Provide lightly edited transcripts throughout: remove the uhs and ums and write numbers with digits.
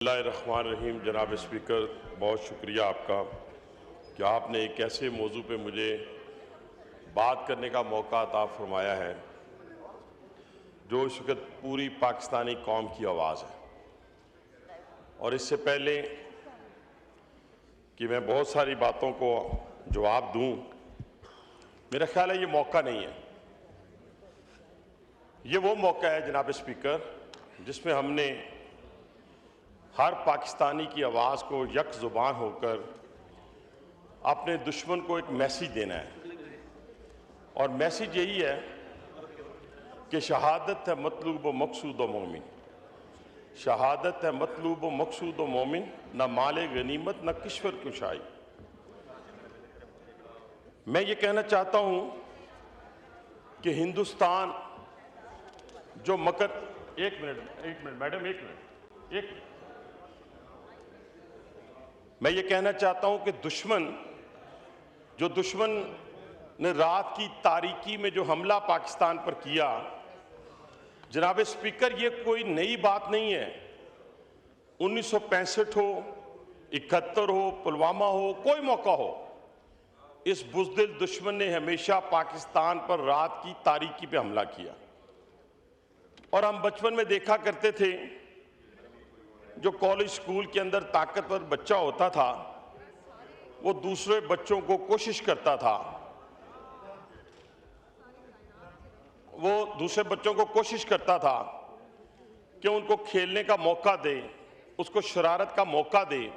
बिस्मिल्लाहिर्रहमानिर्रहीम। जनाब स्पीकर, बहुत शुक्रिया आपका कि आपने एक ऐसे मौजू पे मुझे बात करने का मौका अता फरमाया है जो इस वक्त पूरी पाकिस्तानी कौम की आवाज़ है। और इससे पहले कि मैं बहुत सारी बातों को जवाब दूं, मेरा ख्याल है ये मौका नहीं है। ये वो मौका है जनाब स्पीकर जिसमें हमने हर पाकिस्तानी की आवाज़ को यक ज़ुबान होकर अपने दुश्मन को एक मैसेज देना है। और मैसेज यही है कि शहादत है मतलूब व मकसूद व मोमिन, शहादत है मतलूब व मकसूद व मोमिन, न माले गनीमत न किश्वर कुशाई। मैं ये कहना चाहता हूँ कि हिंदुस्तान जो एक मिनट मैडम, मैं ये कहना चाहता हूं कि दुश्मन ने रात की तारीकी में जो हमला पाकिस्तान पर किया, जनाब स्पीकर, ये कोई नई बात नहीं है। 1965 हो, 71 हो, पुलवामा हो, कोई मौका हो, इस बुज़दिल दुश्मन ने हमेशा पाकिस्तान पर रात की तारीकी पे हमला किया। और हम बचपन में देखा करते थे, जो कॉलेज स्कूल के अंदर ताकतवर बच्चा होता था वो दूसरे बच्चों को कोशिश करता था कि उनको खेलने का मौका दे, उसको शरारत का मौका दे,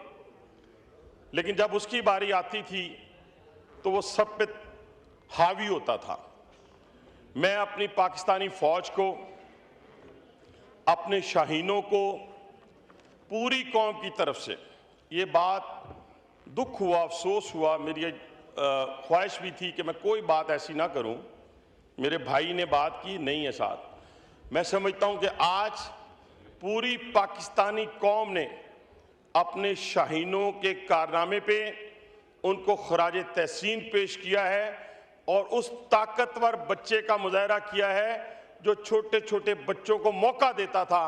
लेकिन जब उसकी बारी आती थी तो वो सब पे हावी होता था। मैं अपनी पाकिस्तानी फौज को, अपने शाहीनों को, पूरी कौम की तरफ से ये बात दुख हुआ, अफसोस हुआ, मेरी ख्वाहिश भी थी कि मैं कोई बात ऐसी ना करूं। मेरे भाई ने बात की, नहीं है साथ। मैं समझता हूं कि आज पूरी पाकिस्तानी कौम ने अपने शाहीनों के कारनामे पे उनको खराज तहसीन पेश किया है और उस ताकतवर बच्चे का मुजाहरा किया है जो छोटे छोटे बच्चों को मौका देता था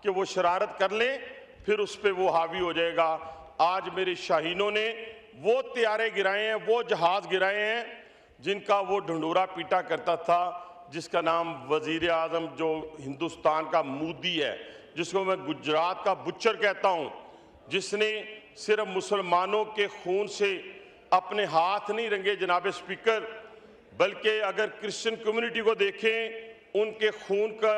कि वो शरारत कर लें, फिर उस पर वो हावी हो जाएगा। आज मेरे शाहीनों ने वो तैयारे गिराए हैं, वो जहाज गिराए हैं जिनका वो ढंडोरा पीटा करता था, जिसका नाम वजीर आजम जो हिंदुस्तान का मोदी है, जिसको मैं गुजरात का बुच्चर कहता हूँ, जिसने सिर्फ मुसलमानों के खून से अपने हाथ नहीं रंगे जनाब स्पीकर, बल्कि अगर क्रिश्चियन कम्युनिटी को देखें उनके खून का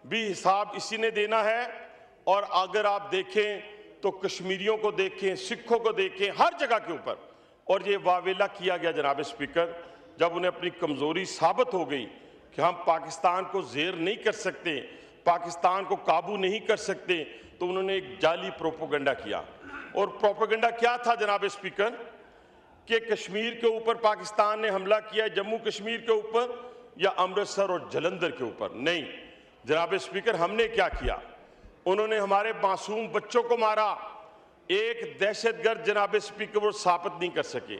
भी हिसाब इसी ने देना है। और अगर आप देखें तो कश्मीरियों को देखें, सिखों को देखें, हर जगह के ऊपर। और ये वावेला किया गया जनाब स्पीकर, जब उन्हें अपनी कमज़ोरी साबित हो गई कि हम पाकिस्तान को ज़ेर नहीं कर सकते, पाकिस्तान को काबू नहीं कर सकते, तो उन्होंने एक जाली प्रोपोगंडा किया। और प्रोपोगंडा क्या था जनाब स्पीकर कि कश्मीर के ऊपर पाकिस्तान ने हमला किया, जम्मू कश्मीर के ऊपर या अमृतसर और जलंधर के ऊपर। नहीं जनाब स्पीकर, हमने क्या किया, उन्होंने हमारे मासूम बच्चों को मारा। एक दहशतगर्द जनाब स्पीकर वो साबित नहीं कर सके।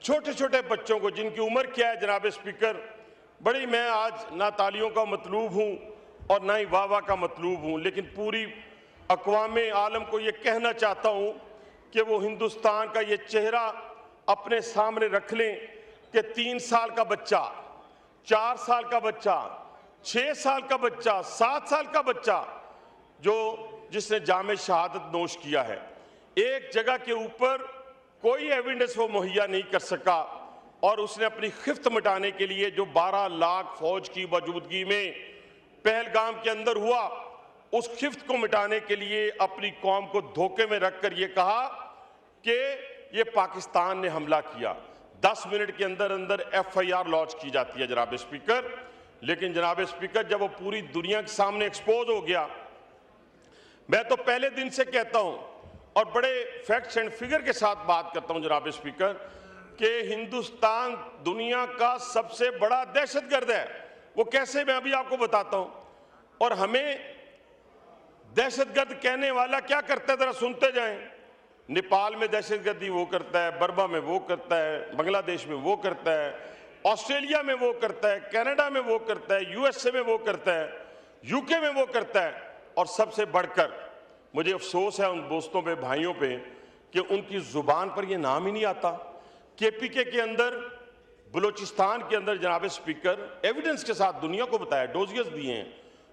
छोटे छोटे बच्चों को, जिनकी उम्र क्या है जनाब स्पीकर, बड़ी, मैं आज ना तालियों का मतलूब हूँ और ना ही वाह का मतलूब हूँ, लेकिन पूरी अक़वाम आलम को ये कहना चाहता हूँ कि वो हिंदुस्तान का ये चेहरा अपने सामने रख लें कि 3 साल का बच्चा, 4 साल का बच्चा, 6 साल का बच्चा, 7 साल का बच्चा जिसने जामे शहादत नोश किया है, एक जगह के ऊपर कोई एविडेंस वो मुहैया नहीं कर सका और उसने अपनी खिफ्त मिटाने के लिए जो 12 लाख फौज की मौजूदगी में पहलगाम के अंदर हुआ, उस खिफ्त को मिटाने के लिए अपनी कौम को धोखे में रखकर ये कहा कि ये पाकिस्तान ने हमला किया। 10 मिनट के अंदर अंदर FIR लॉन्च की जाती है जनाब स्पीकर। लेकिन जनाब स्पीकर, जब वो पूरी दुनिया के सामने एक्सपोज हो गया, मैं तो पहले दिन से कहता हूं और बड़े फैक्ट्स एंड फिगर के साथ बात करता हूं जनाब स्पीकर कि हिंदुस्तान दुनिया का सबसे बड़ा दहशतगर्द है। वो कैसे, मैं अभी आपको बताता हूं। और हमें दहशतगर्द कहने वाला क्या करता है, जरा सुनते जाएं। नेपाल में दहशतगर्दी वो करता है, बर्मा में वो करता है, बांग्लादेश में वो करता है, ऑस्ट्रेलिया में वो करता है, कनाडा में वो करता है, USA में वो करता है, UK में वो करता है। और सबसे बढ़कर मुझे अफसोस है उन दोस्तों पे, भाइयों पे, कि उनकी जुबान पर यह नाम ही नहीं आता। केपीके के अंदर, बलूचिस्तान के अंदर जनाब स्पीकर एविडेंस के साथ दुनिया को बताया, डोजियर्स दिए हैं,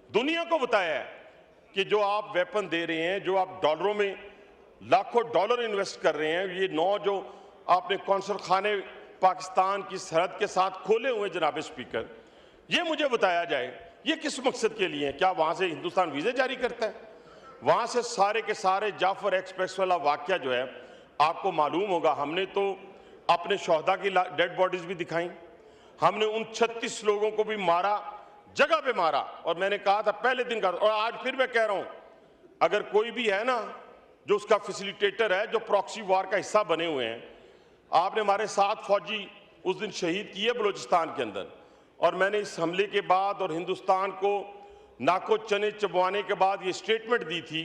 दुनिया को बताया है कि जो आप वेपन दे रहे हैं, जो आप डॉलरों में लाखों डॉलर इन्वेस्ट कर रहे हैं, ये 9 जो आपने कौंसल खाने पाकिस्तान की सरहद के साथ खोले हुए जनाब स्पीकर, ये मुझे बताया जाए ये किस मकसद के लिए है। क्या वहां से हिंदुस्तान वीजे जारी करता है? वहां से सारे के सारे जाफर एक्सप्रेस वाला वाकया जो है, आपको मालूम होगा, हमने तो अपने शोहदा की डेड बॉडीज भी दिखाई, हमने उन 36 लोगों को भी मारा, जगह पे मारा। और मैंने कहा था पहले दिन का, और आज फिर मैं कह रहा हूं, अगर कोई भी है ना जो उसका फैसिलिटेटर है, जो प्रॉक्सी वार का हिस्सा बने हुए हैं, आपने हमारे 7 फौजी उस दिन शहीद किए बलूचिस्तान के अंदर। और मैंने इस हमले के बाद और हिंदुस्तान को नाको चने चबवाने के बाद ये स्टेटमेंट दी थी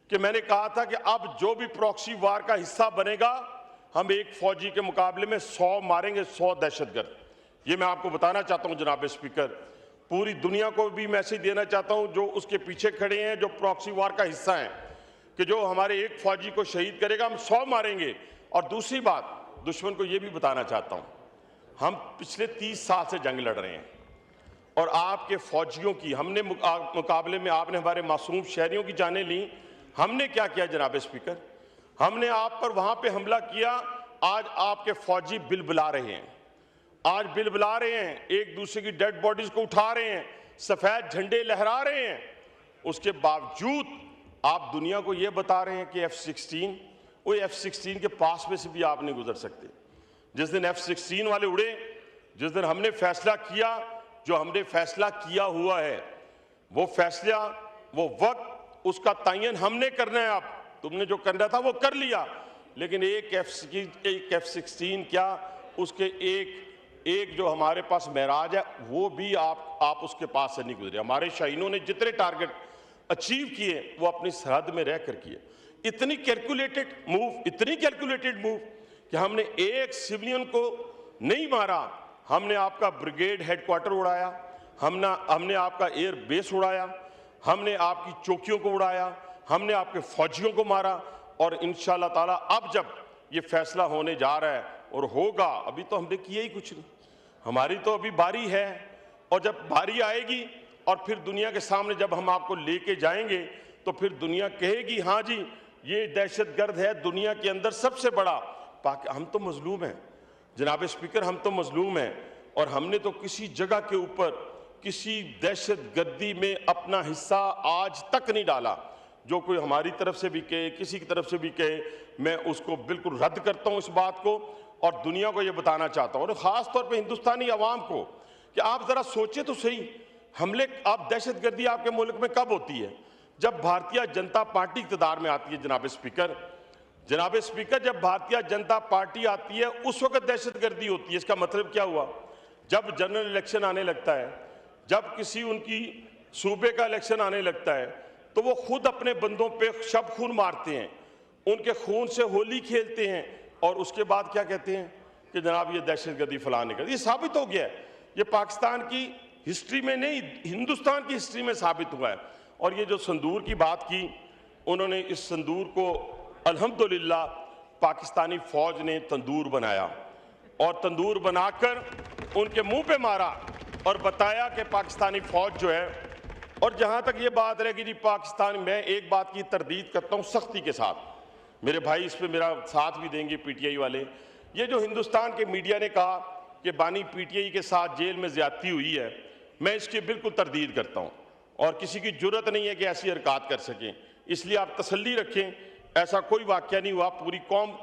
कि मैंने कहा था कि अब जो भी प्रॉक्सी वार का हिस्सा बनेगा, हम एक फौजी के मुकाबले में 100 मारेंगे, 100 दहशतगर्द। ये मैं आपको बताना चाहता हूं जनाब स्पीकर, पूरी दुनिया को भी मैसेज देना चाहता हूं, जो उसके पीछे खड़े हैं, जो प्रॉक्सी वार का हिस्सा हैं, कि जो हमारे एक फौजी को शहीद करेगा, हम 100 मारेंगे। और दूसरी बात, दुश्मन को यह भी बताना चाहता हूं, हम पिछले 30 साल से जंग लड़ रहे हैं, और आपके फौजियों की हमने मुकाबले में आपने हमारे मासूम शहरियों की जानें ली। हमने क्या किया जनाब स्पीकर? हमने आप पर वहां पे हमला किया। आज आपके फौजी बिलबिला रहे हैं, आज बिलबिला रहे हैं, एक दूसरे की डेड बॉडीज को उठा रहे हैं, सफेद झंडे लहरा रहे हैं। उसके बावजूद आप दुनिया को यह बता रहे हैं कि F-16, वो F-16 के पास में से भी आप नहीं गुजर सकते। जिस दिन F-16 वाले उड़े, जिस दिन हमने फैसला किया, जो हमने फैसला किया हुआ है, वो फैसला, वो वक्त, उसका तयन हमने करना है। अब तुमने जो करना था वो कर लिया, लेकिन एक F-16 क्या, उसके एक जो हमारे पास महराज है, वो भी आप उसके पास से नहीं गुजरे। हमारे शाहीनों ने जितने टारगेट अचीव किए, वो अपनी सरहद में रहकर किए। इतनी कैलकुलेटेड मूव कि हमने एक सिविलियन को नहीं मारा, हमने आपका ब्रिगेड हेडक्वार्टर उड़ाया, हमने आपका एयर बेस उड़ाया, हमने आपकी चौकियों को उड़ाया, हमने आपके फौजियों को मारा। और इंशाअल्लाह ताला अब जब ये फैसला होने जा रहा है और होगा, अभी तो हमने किया ही कुछ नहीं, हमारी तो अभी बारी है। और जब बारी आएगी और फिर दुनिया के सामने जब हम आपको लेके जाएंगे, तो फिर दुनिया कहेगी हाँ जी, ये दहशतगर्द है दुनिया के अंदर सबसे बड़ा। हम तो मजलूम हैं जनाब स्पीकर, हम तो मजलूम हैं, और हमने तो किसी जगह के ऊपर किसी दहशतगर्दी में अपना हिस्सा आज तक नहीं डाला। जो कोई हमारी तरफ से भी कहे, किसी की तरफ से भी कहे, मैं उसको बिल्कुल रद्द करता हूं इस बात को, और दुनिया को यह बताना चाहता हूं, और खास तौर पे हिंदुस्तानी अवाम को, कि आप जरा सोचे तो सही, हमले, आप दहशतगर्दी आपके मुल्क में कब होती है? जब भारतीय जनता पार्टी इक़्तिदार में आती है जनाब स्पीकर। जब भारतीय जनता पार्टी आती है, उस वक्त दहशतगर्दी होती है। इसका मतलब क्या हुआ? जब जनरल इलेक्शन आने लगता है, जब किसी उनकी सूबे का इलेक्शन आने लगता है, तो वो खुद अपने बंदों पे शब खून मारते हैं, उनके खून से होली खेलते हैं, और उसके बाद क्या कहते हैं कि जनाब ये दहशतगर्दी फलाने का। ये साबित हो गया है, ये पाकिस्तान की हिस्ट्री में नहीं, हिंदुस्तान की हिस्ट्री में साबित हुआ है। और ये जो संदूर की बात की, उन्होंने इस संदूर को अल्हम्दुलिल्लाह पाकिस्तानी फौज ने तंदूर बनाया, और तंदूर बनाकर उनके मुंह पे मारा और बताया कि पाकिस्तानी फौज जो है। और जहां तक ये बात रहेगी जी पाकिस्तान, मैं एक बात की तरदीद करता हूं सख्ती के साथ, मेरे भाई इस पे मेरा साथ भी देंगे पीटीआई वाले। ये जो हिंदुस्तान के मीडिया ने कहा कि बानी पीटीआई के साथ जेल में ज्यादती हुई है, मैं इसकी बिल्कुल तरदीद करता हूं, और किसी की जुर्रत नहीं है कि ऐसी हरकत कर सकें। इसलिए आप तसल्ली रखें, ऐसा कोई वाकया नहीं हुआ। पूरी कौम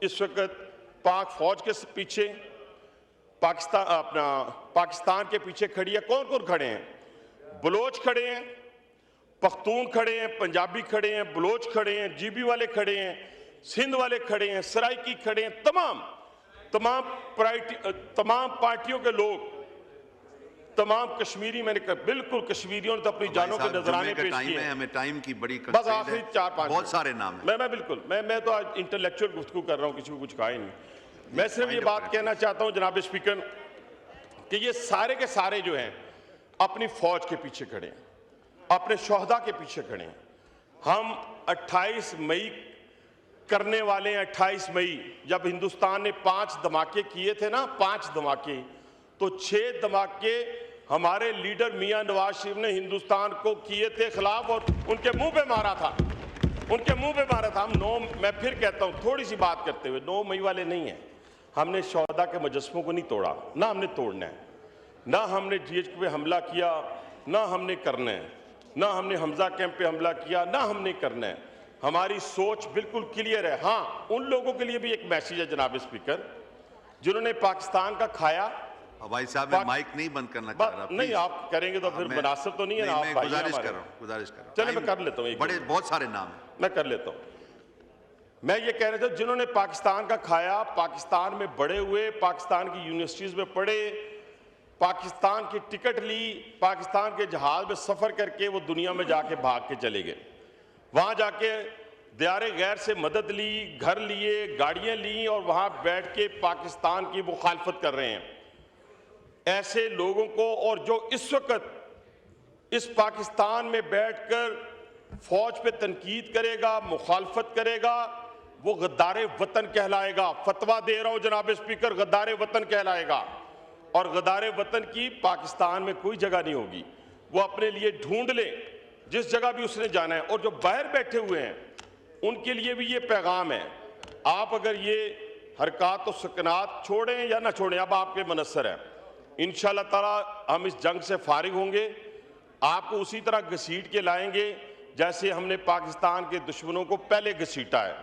इस वक्त पाक फौज के पीछे, पाकिस्तान के पीछे खड़ी है। कौन कौन खड़े हैं? बलोच खड़े हैं, पख्तून खड़े हैं, पंजाबी खड़े हैं, बलोच खड़े हैं, जीबी वाले खड़े हैं, सिंध वाले खड़े हैं, सराइकी खड़े हैं, तमाम पार्टियों के लोग, तमाम कश्मीरी, मैंने बिल्कुल कश्मीरियों ने तो अपनी जानों के नजराने पेश किए। हमें टाइम की बड़ी बस आखिरी 4-5 बहुत सारे नाम हैं। मैं बिल्कुल मैं तो आज इंटेलेक्चुअल गुफ्तगू कर रहा हूं, किसी को कुछ कहा ही नहीं। मैं सिर्फ ये बात कहना चाहता हूं जनाब स्पीकर कि ये सारे के सारे जो हैं अपनी फौज के पीछे खड़े हैं, अपने शोहदा के पीछे खड़े हैं। हम 28 मई करने वाले हैं। 28 मई जब हिंदुस्तान ने 5 धमाके किए थे ना, 5 धमाके, तो 6 धमाके हमारे लीडर मियां नवाज शरीफ ने हिंदुस्तान को किए थे खिलाफ और उनके मुंह पे मारा था, उनके मुंह पे मारा था। मैं फिर कहता हूं थोड़ी सी बात करते हुए, 9 मई वाले नहीं है। हमने शोहदा के मुजस्समों को नहीं तोड़ा, ना हमने तोड़ना है, ना हमने GHQ पे हमला किया, ना हमने करना है, ना हमने हमजा कैंप पे हमला किया, ना हमने करना है। हमारी सोच बिल्कुल क्लियर है। हाँ, उन लोगों के लिए भी एक मैसेज है जनाब स्पीकर, जिन्होंने पाकिस्तान का खाया। भाई साहब, मैं माइक नहीं बंद करना चाह रहा। नहीं, आप करेंगे तो फिर मुनासिब तो नहीं है ना। आप गुजारिश कर रहा हूं। चलिए मैं कर लेता हूँ, बड़े बहुत सारे नाम हैं, मैं कर लेता हूँ। मैं ये कह रहा था, जिन्होंने पाकिस्तान का खाया, पाकिस्तान में बड़े हुए, पाकिस्तान की यूनिवर्सिटीज में पढ़े, पाकिस्तान की टिकट ली, पाकिस्तान के जहाज में सफर करके वो दुनिया में जाके भाग के चले गए, वहां जाके दियारे गैर से मदद ली, घर लिए, गाड़ियां ली और वहां बैठ के पाकिस्तान की मुखालफत कर रहे हैं। ऐसे लोगों को, और जो इस वक्त इस पाकिस्तान में बैठकर फौज पे तनकीद करेगा, मुखालफत करेगा, वो गद्दारे वतन कहलाएगा। फतवा दे रहा हूं जनाब स्पीकर, गद्दारे वतन कहलाएगा। और गद्दारे वतन की पाकिस्तान में कोई जगह नहीं होगी। वो अपने लिए ढूंढ ले जिस जगह भी उसने जाना है। और जो बाहर बैठे हुए हैं उनके लिए भी ये पैगाम है, आप अगर ये हरकत और सकनात छोड़ें या ना छोड़ें, अब आपके मनसर है। इंशाअल्लाह ताला हम इस जंग से फारिग होंगे, आपको उसी तरह घसीट के लाएंगे जैसे हमने पाकिस्तान के दुश्मनों को पहले घसीटा है।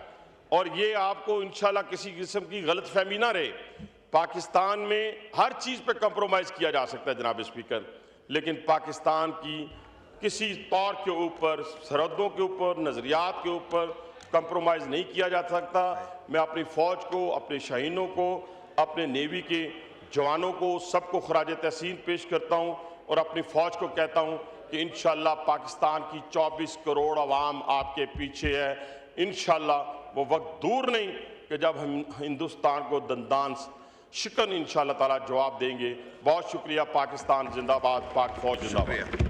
और ये आपको इंशाअल्लाह किसी किस्म की गलतफहमी ना रहे। पाकिस्तान में हर चीज़ पे कंप्रोमाइज़ किया जा सकता है जनाब स्पीकर, लेकिन पाकिस्तान की किसी तौर के ऊपर, सरहदों के ऊपर, नज़रियात के ऊपर कंप्रोमाइज़ नहीं किया जा सकता। मैं अपनी फ़ौज को, अपने शहीनों को, अपने नेवी के जवानों को, सबको खराज तहसीन पेश करता हूँ और अपनी फ़ौज को कहता हूँ कि इंशाअल्लाह पाकिस्तान की 24 करोड़ आवाम आपके पीछे है। इंशाअल्लाह वो वक्त दूर नहीं कि जब हम हिंदुस्तान को दंदान शिकन इंशाअल्लाह ताला जवाब देंगे। बहुत शुक्रिया। पाकिस्तान जिंदाबाद, पाक फौज जिंदाबाद।